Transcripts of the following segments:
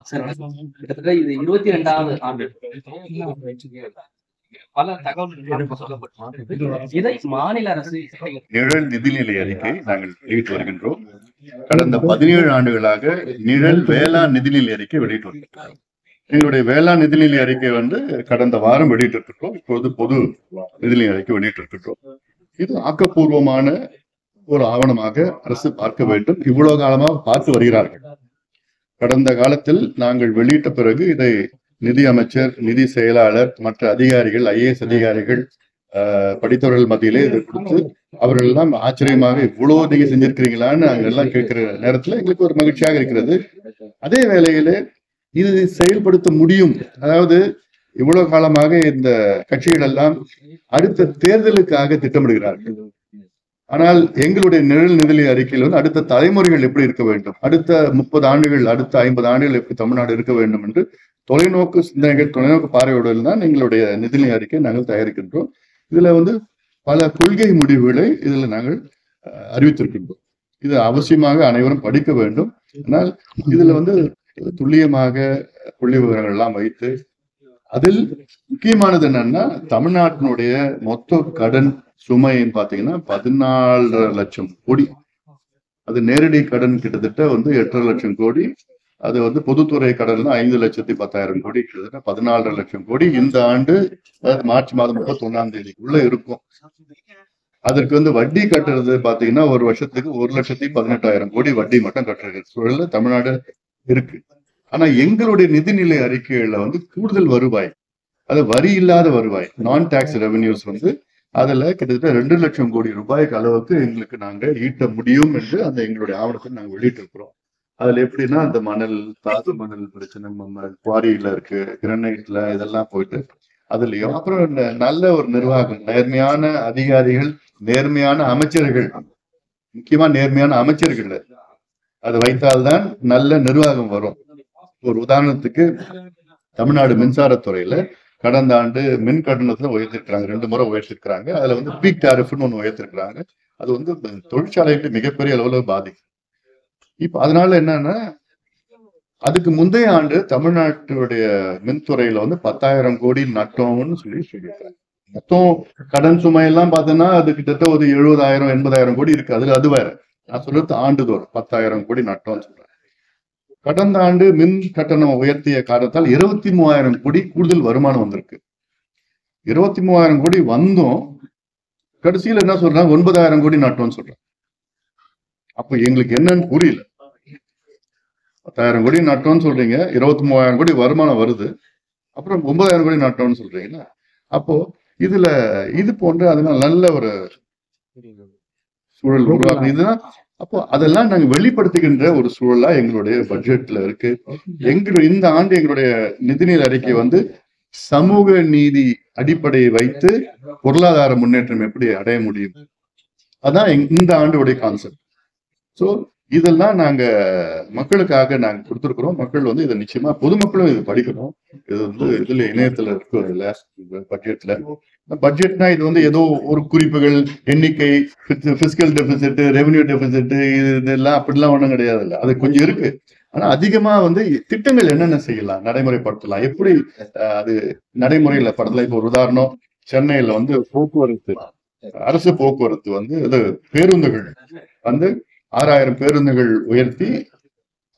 Sir கிட்டத்தட்ட இது 22வது ஆண்டு. பல தகவல்கள் சொல்லப்பட்டு இதை மாநில அரசு நிழல் நிதிநிலை அறிக்கை நாங்கள் வெளியிட்டு வருகின்றோம். கடந்த 17 ஆண்டுகளாக நிழல் வேளாண் நிதிநிலை அறிக்கை வெளியிட்டு வருகின்றோம். எங்களுடைய வேளாண் நிதிநிலை அறிக்கை கடந்த வாரம் வெளியிட்டிருக்கிறோம். இப்பொழுது பொது நிதிநிலை அறிக்கை வெளியிட்டிருக்கிறோம். இது ஆக்கப்பூர்வமான ஒரு ஆவணமாக அரசு பார்க்க வேண்டும். இவ்வளவு காலமாக பார்த்து வருகிறார்கள். கடந்த காலத்தில் நாங்கள் வெளியிட்ட பிறகு இதை நிதி அமைச்சர், நிதி செயலாளர், மற்ற அதிகாரிகள், IAS அதிகாரிகள், படித்தவர்கள் மத்தியிலே இதை கொடுத்து அவர்கள் எல்லாம் ஆச்சரியமாக இவ்வளவு நீங்க செஞ்சிருக்கிறீங்களான்னு நாங்கள் எல்லாம் கேட்கிற நேரத்துல எங்களுக்கு ஒரு மகிழ்ச்சியாக இருக்கிறது. அதே வேளையிலே இது செயல்படுத்த முடியும். அதாவது இவ்வளவு காலமாக இந்த கட்சிகள் எல்லாம் அடுத்த தேர்தலுக்காக திட்டமிடுகிறார்கள். ஆனால் எங்களுடைய நிழல் நிதிநிலை அறிக்கையில் அடுத்த தலைமுறைகள் எப்படி இருக்க வேண்டும், அடுத்த 30 ஆண்டுகள், அடுத்த 50 ஆண்டுகள் எப்படி தமிழ்நாடு இருக்க வேண்டும் என்று தொலைநோக்கு சிந்தனைகள், தொலைநோக்கு பார்வையுடன் தான் எங்களுடைய நிதிநிலை அறிக்கை நாங்கள் தயாரிக்கின்றோம். இதுல பல கொள்கை முடிவுகளை இதுல நாங்கள் அறிவித்திருக்கின்றோம். இது அவசியமாக அனைவரும் படிக்க வேண்டும். ஆனால் இதுல துல்லியமாக புள்ளி விவரங்கள் எல்லாம் வைத்து அதில் முக்கியமானது என்னன்னா தமிழ்நாட்டினுடைய மொத்த கடன் சுமைன்னு பாத்தீங்கன்னா 14.5 லட்சம் கோடி. அது நேரடி கடன் கிட்டத்தட்ட 8.5 லட்சம் கோடி. அது பொதுத்துறை கடன் 5,10,000 கோடி, கிட்டத்தட்ட 14.5 லட்சம் கோடி இந்த ஆண்டு மார்ச் மாதம் 31ஆம் தேதிக்குள்ள இருக்கும். அதற்கு வட்டி கட்டுறது பாத்தீங்கன்னா ஒரு வருஷத்துக்கு 1,18,000 கோடி வட்டி மட்டும் கட்டுறது சூழல்ல தமிழ்நாடு இருக்கு. ஆனா எங்களுடைய நிதிநிலை அறிக்கைகள்ல கூடுதல் வருவாய், அது வரி இல்லாத வருவாய், நான் டாக்ஸ் ரெவன்யூஸ் அதுல கிட்டத்தட்ட 2 லட்சம் கோடி ரூபாய்க்கு அளவுக்கு எங்களுக்கு நாங்க ஈட்ட முடியும் என்று அந்த எங்களுடைய ஆவணத்தை நாங்க வெளியிட்டு இருக்கிறோம். அதுல எப்படின்னா அந்த மணல், தாது மணல் பிரச்சனை, குவாரியில இருக்கு, கிரனைட்ல இதெல்லாம் போயிட்டு அதுலயும் அப்புறம் நல்ல ஒரு நிர்வாகம், நேர்மையான அதிகாரிகள், நேர்மையான அமைச்சர்கள், முக்கியமா நேர்மையான அமைச்சர்கள் அதை வைத்தால்தான் நல்ல நிர்வாகம் வரும். ஒரு உதாரணத்துக்கு தமிழ்நாடு மின்சாரத்துறையில கடந்த ஆண்டு மின் கட்டணத்துல உயர்த்திருக்கிறாங்க, 2 முறை உயர்த்திருக்கிறாங்க. அதுல பீக் டாரிஃப்னு ஒண்ணு உயர்த்திருக்கிறாங்க. அது தொழிற்சாலைக்கு மிகப்பெரிய அளவுல பாதிக்கும். இப்ப அதனால என்னன்னா அதுக்கு முந்தைய ஆண்டு தமிழ்நாட்டுடைய மின்துறையில 10,000 கோடி நட்டோம்னு சொல்லியிருக்காங்க. மொத்தம் கடன் சுமையெல்லாம் பார்த்தோன்னா அது கிட்டத்தட்ட ஒரு 70,000 80,000 கோடி இருக்கு. அது வேற. நான் சொல்றது ஆண்டுதோறும் 10,000 கோடி நட்டோம்னு சொல்றேன். கடந்த ஆண்டு மின் கட்டணம் உயர்த்திய காரணத்தால் 23,000 கோடி கூடுதல் வருமானம் வந்திருக்கு. 23,000 கோடி வந்தும் கடைசியில் என்ன சொல்றாங்க, 9,000 கோடி நட்டோம்னு சொல்றாங்க. அப்ப எங்களுக்கு என்னன்னு புரியல. 10,000 கோடி நட்டோம்னு சொல்றீங்க, 23,000 கோடி வருமானம் வருது, அப்புறம் 9,000 கோடி நட்டோம்னு சொல்றீங்களா? அப்போ இதுல இது போன்ற அதனால நல்ல ஒரு சூழல் உருவாக்கும். இதுதான் அப்போ அதெல்லாம் நாங்க வெளிப்படுத்துகின்ற ஒரு சூழலா எங்களுடைய பட்ஜெட்ல இருக்கு. இந்த ஆண்டு எங்களுடைய நிதிநிலை அறிக்கை சமூக நீதி அடிப்படையை வைத்து பொருளாதார முன்னேற்றம் எப்படி அடைய முடியும், அதான் இந்த ஆண்டுடைய கான்செப்ட். சோ இதெல்லாம் நாங்க மக்களுக்காக நாங்க கொடுத்திருக்கிறோம். மக்கள் இதை நிச்சயமா பொதுமக்களும் இது படிக்கணும். இது இதுல இணையத்துல இருக்கும். இதுல பட்ஜெட்னா இது ஏதோ ஒரு குறிப்புகள், எண்ணிக்கை, பிஸ்கல் டெபிசிட், ரெவன்யூ டெபிசிட், இதெல்லாம் அப்படிலாம் ஒண்ணும் கிடையாது. இல்ல அது கொஞ்சம் இருக்கு. ஆனா அதிகமா திட்டங்கள் என்னென்ன செய்யலாம், நடைமுறைப்படுத்தலாம், எப்படி அது நடைமுறையில படத்துல. இப்போ ஒரு உதாரணம், சென்னையில போக்குவரத்து, அரசு போக்குவரத்து இது பேருந்துகள் 6,000 பேருந்துகள் உயர்த்தி,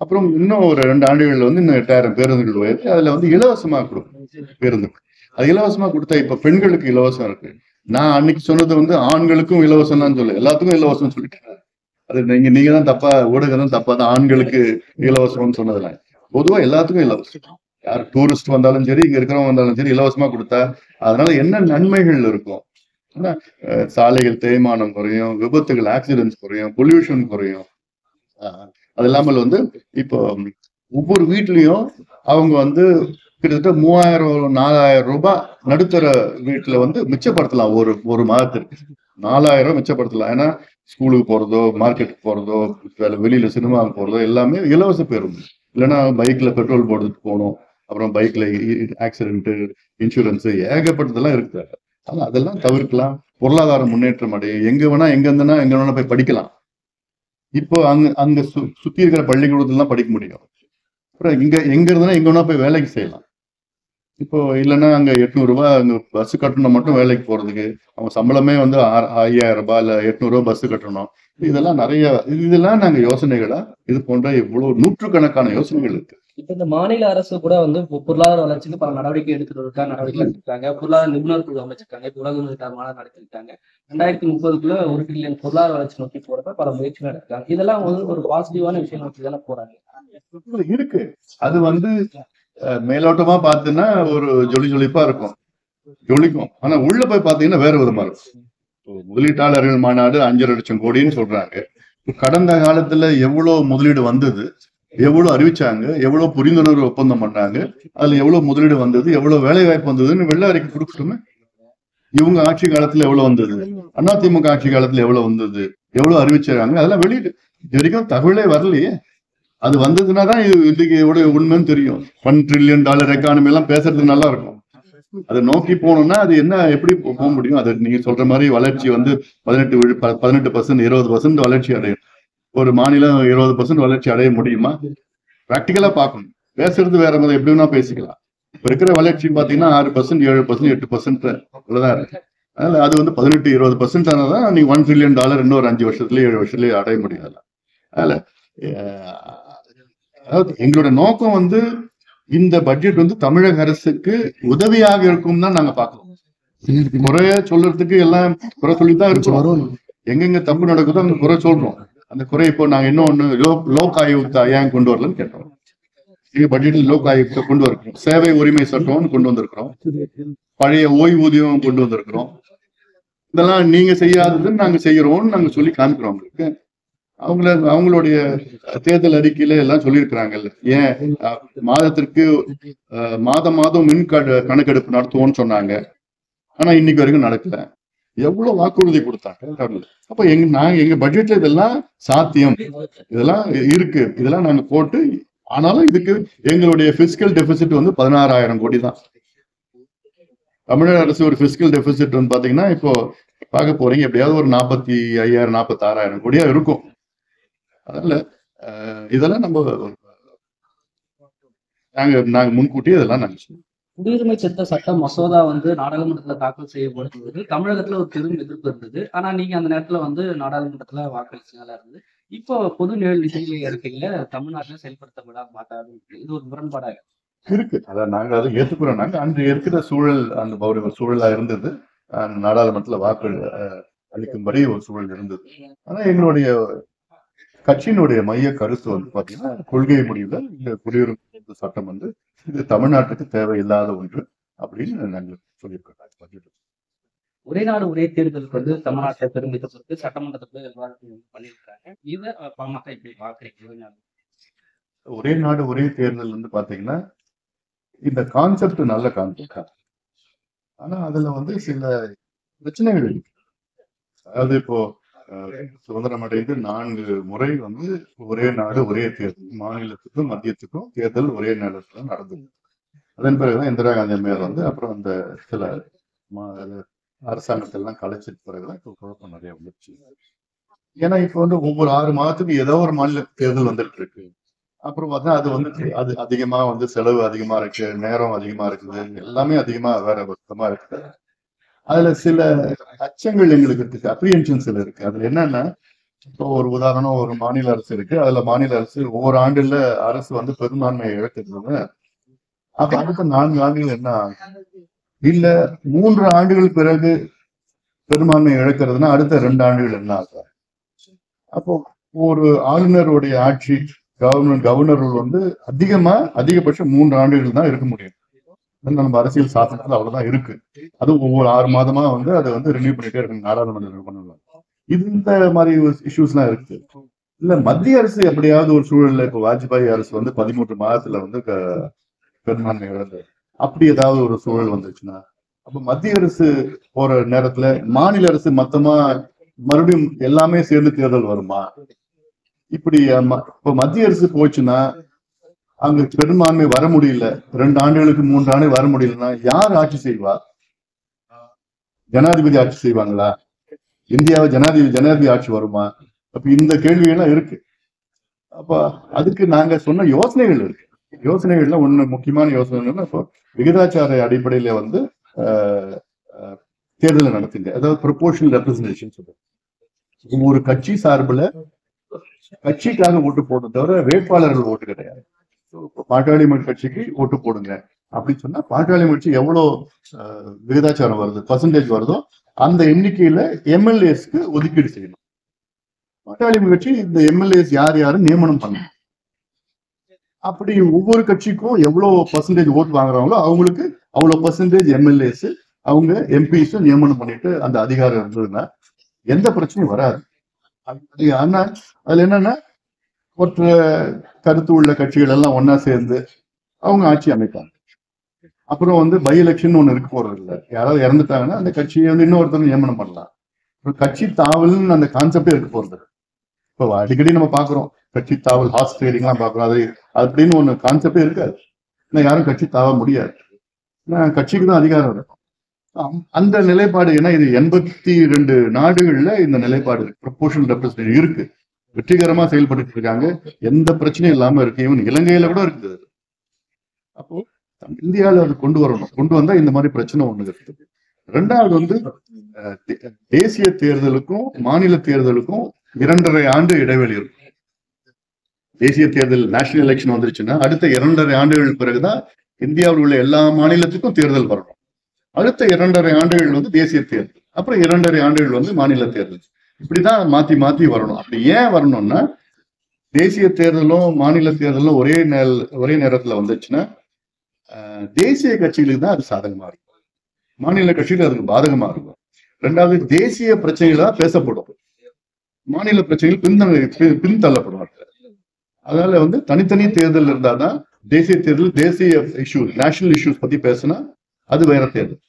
அப்புறம் இன்னும் ஒரு 2 ஆண்டுகள்ல இன்னும் 8,000 பேருந்துகள் உயர்த்தி அதுல இலவசமா கொடுக்கும் பேருந்துகள். அது இலவசமா கொடுத்தா இப்ப பெண்களுக்கு இலவசம் இருக்கு. நான் அன்னைக்கு சொன்னது ஆண்களுக்கும் இலவசம் தான் சொல்ல, எல்லாத்துக்கும் இலவசம் சொல்லிட்டேன். அது நீங்க தான் தப்பா, ஊடகம் தான் தப்பா தான் ஆண்களுக்கு இலவசம்னு சொன்னதுலாம். பொதுவா எல்லாத்துக்கும் இலவசம். யார் டூரிஸ்ட் வந்தாலும் சரி, இங்க இருக்கிறவங்க வந்தாலும் சரி, இலவசமா கொடுத்தா அதனால என்ன நன்மைகள் இருக்கும்? சாலைகள் தேய்மானம் குறையும், விபத்துகள், ஆக்சிடென்ட்ஸ் குறையும், பொல்யூஷன் குறையும். அது இல்லாமல் இப்போ ஒவ்வொரு வீட்லயும் அவங்க கிட்டத்தட்ட 3,000-4,000 ரூபாய் நடுத்தர வீட்டுல மிச்சப்படுத்தலாம். ஒரு மாதத்திற்கு 4,000 மிச்சப்படுத்தலாம். ஏன்னா ஸ்கூலுக்கு போறதோ, மார்க்கெட்டுக்கு போறதோ, வெளியில சினிமாவுக்கு போறதோ எல்லாமே இலவச பேருந்து. இல்லைன்னா பைக்ல பெட்ரோல் போட்டுட்டு போகணும், அப்புறம் பைக்ல ஆக்சிடென்ட், இன்சூரன்ஸ் ஏகப்பட்டதெல்லாம் இருக்கு. ஆனா அதெல்லாம் தவிர்க்கலாம். பொருளாதார முன்னேற்றம் அடையும். எங்க வேணா போய் படிக்கலாம். இப்போ அங்க சுத்தி இருக்கிற பள்ளிக்கூடத்துல படிக்க முடியும். அப்புறம் எங்க இருந்தனா எங்க வேணா போய் வேலைக்கு செய்யலாம். இப்போ இல்லைன்னா அங்க 800 ரூபாய் அங்க பஸ் கட்டணம் மட்டும் வேலைக்கு போறதுக்கு அவங்க சம்பளமே வந்து 5000 ரூபாய் இல்ல 800 ரூபாய் பஸ் கட்டணும். இதெல்லாம் நிறைய இதெல்லாம் நாங்க யோசனைகளா இது போன்ற இவ்வளவு நூற்றுக்கணக்கான யோசனைகள் இருக்கு. இப்ப இந்த மாநில அரசு கூட வந்து பொருளாதார வளர்ச்சிக்கு பல நடவடிக்கை எடுத்துட்டு நடவடிக்கை எடுத்திருக்காங்க. பொருளாதார நிபுணர் குழு அமைச்சிருக்காங்க. இப்ப உலக முதலீட்டாளர் மாநாடு நடத்திருக்காங்க. 2030க்குள்ள 1 டிரில்லியன் பொருளாதார வளர்ச்சி நோக்கி போறப்ப பல முயற்சிகள் எடுத்திருக்காங்க. இதெல்லாம் வந்து ஒரு பாசிட்டிவான விஷயம் நோக்கி தானே போறாங்க. இருக்கு. அது வந்து மேலோட்டமா பார்த்தீங்கன்னா ஒரு ஜொலிப்பா இருக்கும், ஜொலிக்கும். ஆனா உள்ள போய் பாத்தீங்கன்னா வேற விதமா இருக்கும். முதலீட்டாளர்கள் மாநாடு 5.5 லட்சம் கோடின்னு சொல்றாங்க. கடந்த காலத்துல எவ்வளவு முதலீடு வந்தது, எவ்வளவு அறிவிச்சாங்க, எவ்வளவு புரிந்துணர்வு ஒப்பந்தம் பண்ணாங்க, அதுல எவ்வளவு முதலீடு வந்தது, எவ்வளவு வேலை வாய்ப்பு வந்ததுன்னு வெள்ள அறிக்கை கொடுக்கட்டுமே. இவங்க ஆட்சி காலத்துல எவ்வளவு வந்தது, அதிமுக ஆட்சி காலத்துல எவ்வளவு வந்தது, எவ்வளவு அறிவிச்சாங்க, அதெல்லாம் வெளியிடு. இது வரைக்கும் தகவலே வரலையே. அது வந்ததுன்னா தான் இதுக்கு உண்மைன்னு தெரியும். $1 trillion எக்கானமி எல்லாம் பேசுறதுக்கு நல்லா இருக்கும். அதை நோக்கி போகணும்னா அது என்ன எப்படி போக முடியும்? அது நீங்க சொல்ற மாதிரி வளர்ச்சி வந்து 18%, 20% வளர்ச்சி அடையும். ஒரு மாநிலம் 20% வளர்ச்சி அடைய முடியுமா? பிராக்டிக்கலா பார்க்கணும். பேசுறது வேற மாதிரி எப்படி வேணா பேசிக்கலாம். இப்ப இருக்கிற வளர்ச்சி பாத்தீங்கன்னா 6%, 7%, 8% இவ்வளவுதான் இருக்கு. அதனால அது வந்து 18-20% ஆனாதான் நீங்க $1 trillion இன்னும் ஒரு 5 வருஷத்துலயே 7 வருஷத்துலயே அடைய முடியாது. அதனால அதாவது எங்களோட நோக்கம் வந்து இந்த பட்ஜெட் வந்து தமிழக அரசுக்கு உதவியாக இருக்கும் தான் நாங்க பார்க்கணும். குறைய சொல்றதுக்கு எல்லாம் குறை சொல்லித்தான் இருக்கிறோம். எங்கெங்க தப்பு நடக்குதோ அங்க குறை சொல்றோம். அந்த குறை இப்போ நாங்க இன்னொன்னு லோக் ஆயுக்தா ஏன் கொண்டு வரலன்னு கேட்டோம். எங்க பட்ஜெட்ல லோக் ஆயுக்தா கொண்டு வந்திருக்கிறோம். சேவை உரிமை சட்டம்னு கொண்டு வந்திருக்கிறோம். பழைய ஓய்வூதியம் கொண்டு வந்திருக்கிறோம். இதெல்லாம் நீங்க செய்யாததுன்னு நாங்க செய்யறோம்னு நாங்க சொல்லி காமிக்கிறோம் அவங்களுக்கு. அவங்களுடைய தேர்தல் அறிக்கையில எல்லாம் சொல்லியிருக்கிறாங்கல்ல. ஏன் மாதத்திற்கு மாதம் மின் கணக்கெடுப்பு நடத்துவோம்னு சொன்னாங்க. ஆனா இன்னைக்கு வரைக்கும் நடக்கல. எவ்வளவு வாக்குறுதி கொடுத்தாங்க. அப்ப எங்க பட்ஜெட்ல இதெல்லாம் சாத்தியம், இதெல்லாம் இருக்கு, இதெல்லாம் நாங்க போட்டு. ஆனாலும் இதுக்கு எங்களுடைய பிஸ்கல் டெபிசிட் வந்து 16,000 கோடி தான். தமிழக அரசு ஒரு பிஸ்கல் டெபிசிட் வந்து பாத்தீங்கன்னா இப்போ பார்க்க போறீங்க எப்படியாவது ஒரு 45,000 46,000 கோடியா இருக்கும். அதனால இதெல்லாம் நாங்க முன்கூட்டியே இதெல்லாம் நாங்க குடியுரிமை திருத்த சட்ட மசோதா வந்து நாடாளுமன்றத்துல தாக்கல் செய்யப்படும்போது தமிழகத்துல ஒரு பெரும் எதிர்ப்பு இருந்தது. ஆனா நீங்க அந்த நேரத்துல வந்து நாடாளுமன்றத்துல வாக்களிச்சதா இருந்தது. இப்போ பொது நிதி அறிக்கையில தமிழ்நாட்டில செயல்படுத்தப்பட மாட்டாது. இது ஒரு முரண்பாடாக இருக்கு. அதான் நாங்க அதை ஏற்றுக்கிறோம். நாங்க அன்று இருக்கிற சூழல் அந்த சூழலா இருந்தது. நாடாளுமன்றத்துல வாக்கு அளிக்கும்படி ஒரு சூழல் இருந்தது. ஆனா எங்களுடைய கட்சியினுடைய மைய கருத்து வந்து பாத்தீங்கன்னா கொள்கை முடிவுல இந்த குடியுரிமை சட்டம் வந்து இது தமிழ்நாட்டுக்கு தேவையில்லாத ஒன்று அப்படின்னு நாங்கள் சொல்லியிருக்கோம். ஒரே நாடு ஒரே தேர்தலுக்கு வந்து தமிழ்நாட்டை பெருமிதத்திற்கு சட்டமன்றத்துல பண்ணியிருக்காங்க. இதை பாமக இப்படி பாக்குறீங்க? ஒரே நாடு ஒரே தேர்தல் வந்து பாத்தீங்கன்னா இந்த கான்செப்ட் நல்ல கான்செப்ட். ஆனா அதுல வந்து சில பிரச்சனைகள் இருக்கு. அதாவது இப்போ சுதந்திரம் அடைந்து 4 முறை வந்து ஒரே நாடு ஒரே தேர்தல், மாநிலத்துக்கும் மத்தியத்துக்கும் தேர்தல் ஒரே நேரத்துல நடந்தது. அதன் பிறகுதான் இந்திரா காந்தி அம்மையார் வந்து அப்புறம் அந்த சில அரசாங்கத்தை எல்லாம் கலைச்சிட்டு பிறகுதான் இப்போ குழப்பம் நிறைய வந்துருச்சு. ஏன்னா இப்ப வந்து ஒவ்வொரு 6 மாதத்துக்கு ஏதோ ஒரு மாநில தேர்தல் வந்துட்டு இருக்கு. அப்புறம் பார்த்தா அது வந்து அது அதிகமா வந்து செலவு அதிகமா இருக்கு, நேரம் அதிகமா இருக்குது, எல்லாமே அதிகமா வேற வருத்தமா இருக்கு. அதுல சில அச்சங்கள் எங்களுக்கு இருக்கு, அப்ரிஹென்ஷன்ஸ் இருக்கு. அதுல என்னன்னா இப்போ ஒரு உதாரணம், ஒரு மாநில அரசு இருக்கு. அதுல மாநில அரசு ஒவ்வொரு ஆண்டுல அரசு வந்து பெரும்பான்மையை இழக்கிறது. அப்ப அடுத்த 4 ஆண்டுகள் என்ன ஆகும்? இல்ல 3 ஆண்டுகள் பிறகு பெரும்பான்மையை இழக்கிறதுனா அடுத்த 2 ஆண்டுகள் என்ன ஆகும்? அப்போ ஒரு ஆளுநருடைய ஆட்சி கவர்னர் வந்து அதிகபட்சம் 3 ஆண்டுகள் தான் இருக்க முடியும். நம்ம அரசியல் சாசனத்துல அவ்வளவுதான் இருக்கு. அது ஒவ்வொரு 6 மாதமா வந்து அதை வந்து ரினியூ பண்ணிட்டே இருக்கு நாடாளுமன்றம் பண்ணுவாங்க. இந்த மாதிரி இஷ்யூஸ் எல்லாம் இருக்கு. இல்ல மத்திய அரசு எப்படியாவது ஒரு சூழல்ல இப்ப வாஜ்பாய் அரசு வந்து 13 மாதத்துல வந்து பெரும்பான்மை இழந்தது. அப்படி ஏதாவது ஒரு சூழல் வந்துச்சுன்னா அப்ப மத்திய அரசு போற நேரத்துல மாநில அரசு மொத்தமா மறுபடியும் எல்லாமே சேர்ந்து தேர்தல் வருமா? இப்படி இப்ப மத்திய அரசு போச்சுன்னா அங்க பெரும்பான்மை வர முடியல, 2 ஆண்டுகளுக்கு 3 ஆண்டு வர முடியலன்னா யார் ஆட்சி செய்வா? ஜனாதிபதி ஆட்சி செய்வாங்களா? இந்தியாவை ஜனாதிபதி ஆட்சி வருமா? அப்ப இந்த கேள்விகள்லாம் இருக்கு. அப்ப அதுக்கு நாங்க சொன்ன யோசனைகள் இருக்கு. யோசனைகள்ல ஒண்ணு முக்கியமான யோசனை இப்போ விகிதாச்சார அடிப்படையில வந்து தேர்தலை நடத்துங்க, அதாவது ப்ரொபோர்ஷனல் ரெப்ரசன்டேஷன் சொல்லுங்க. ஒரு கட்சி சார்பில் கட்சிக்காக ஓட்டு போடுறது தவிர வேட்பாளர்கள் ஓட்டு கிடையாது. பாட்டாளி மக்கள் கட்சிக்கு ஓட்டு போடுங்க அப்படின்னு சொன்னா பாட்டாளி கட்சி எவ்வளவு விகிதாச்சாரம் வருது, பர்சன்டேஜ் வருதோ அந்த எண்ணிக்கையில எம்எல்ஏஸ்க்கு ஒதுக்கீடு செய்யணும். பாட்டாளி மக்கள் கட்சி இந்த எம்எல்ஏஸ் யார் யாரும் நியமனம் பண்ணணும். அப்படி ஒவ்வொரு கட்சிக்கும் எவ்வளவு பர்சன்டேஜ் ஓட்டு வாங்குறாங்களோ அவங்களுக்கு அவ்வளவு பர்சன்டேஜ் எம்எல்ஏஸ் அவங்க எம்பிஸ் நியமனம் பண்ணிட்டு அந்த அதிகாரம் இருந்ததுன்னா எந்த பிரச்சனையும் வராது. ஆனா அதுல என்னன்னா மற்ற கருத்து உள்ள கட்சிகள் எல்லாம் ஒன்னா சேர்ந்து அவங்க ஆட்சி அமைப்பாங்க. அப்புறம் வந்து பை எலெக்ஷன் ஒண்ணு இருக்க போறது இல்லை. யாராவது இறந்துட்டாங்கன்னா அந்த கட்சியை வந்து இன்னொருத்தர் நியமனம் பண்ணலாம். கட்சி தாவல்னு அந்த கான்செப்டே இருக்க போறது. இப்போ அடிக்கடி நம்ம பாக்குறோம் கட்சி தாவல், ஹார்ஸ் ட்ரேடிங் எல்லாம் பாக்குறோம். அது அப்படின்னு ஒண்ணு கான்செப்டே இருக்காது. யாரும் கட்சி தாவ முடியாது. கட்சிக்கு தான் அதிகாரம் இருக்கும். அந்த நிலைப்பாடு ஏன்னா இது 82 நாடுகள்ல இந்த நிலைப்பாடு இருக்கு, ப்ரொபோர்ஷனல் ரெப்ரசன்டேஷன் இருக்கு. வெற்றிகரமா செயல்பட்டு இருக்காங்க, எந்த பிரச்சனையும் இல்லாம இருக்கு. இவன் இலங்கையில கூட இருக்குது. அப்போ இந்தியாவில அது கொண்டு வரணும். கொண்டு வந்தா இந்த மாதிரி பிரச்சனை ஒண்ணு இருக்கு. ரெண்டாவது வந்து தேசிய தேர்தலுக்கும் மாநில தேர்தலுக்கும் 2.5 ஆண்டு இடைவெளி இருக்கும். தேசிய தேர்தல் நேஷனல் எலெக்ஷன் வந்துருச்சுன்னா அடுத்த 2.5 ஆண்டுகள் பிறகுதான் இந்தியாவில் உள்ள எல்லா மாநிலத்துக்கும் தேர்தல் வரணும். அடுத்த 2.5 ஆண்டுகள் வந்து தேசிய தேர்தல், அப்புறம் 2.5 ஆண்டுகள் வந்து மாநில தேர்தல். இப்படிதான் மாத்தி மாத்தி வரணும். அப்படி ஏன் வரணும்னா தேசிய தேர்தலும் மாநில தேர்தலும் ஒரே நேரத்துல வந்துச்சுன்னா தேசிய கட்சிகளுக்கு தான் அது சாதகமா இருக்கும், மாநில கட்சிகள் அதுக்கு பாதகமா இருக்கும். ரெண்டாவது தேசிய பிரச்சனைகளா பேசப்படும், மாநில பிரச்சனைகள் பின்தள்ளப்படும். அதனால வந்து தனித்தனி தேர்தல் இருந்தாதான் தேசிய தேர்தல் தேசிய இஷ்யூஸ், நேஷனல் இஷ்யூஸ் பத்தி பேசினா அது வேற தேர்தல்.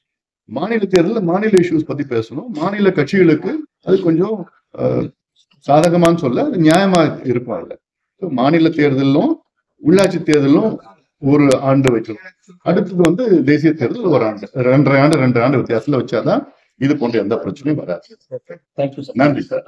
மாநில தேர்தல் மாநில இஷ்யூஸ் பத்தி பேசணும். மாநில கட்சிகளுக்கு அது கொஞ்சம் சாதகமானு சொல்ல நியாயமா இருக்கும். அதுல மாநில தேர்தலும் உள்ளாட்சி தேர்தலும் 1 ஆண்டு வைக்கணும். அடுத்தது வந்து தேசிய தேர்தல் 1 ஆண்டு, 2.5 ஆண்டு வித்தியாசத்துல வச்சாதான் இது போன்ற எந்த பிரச்சனையும் வராது. Thank you sir. நன்றி சார்.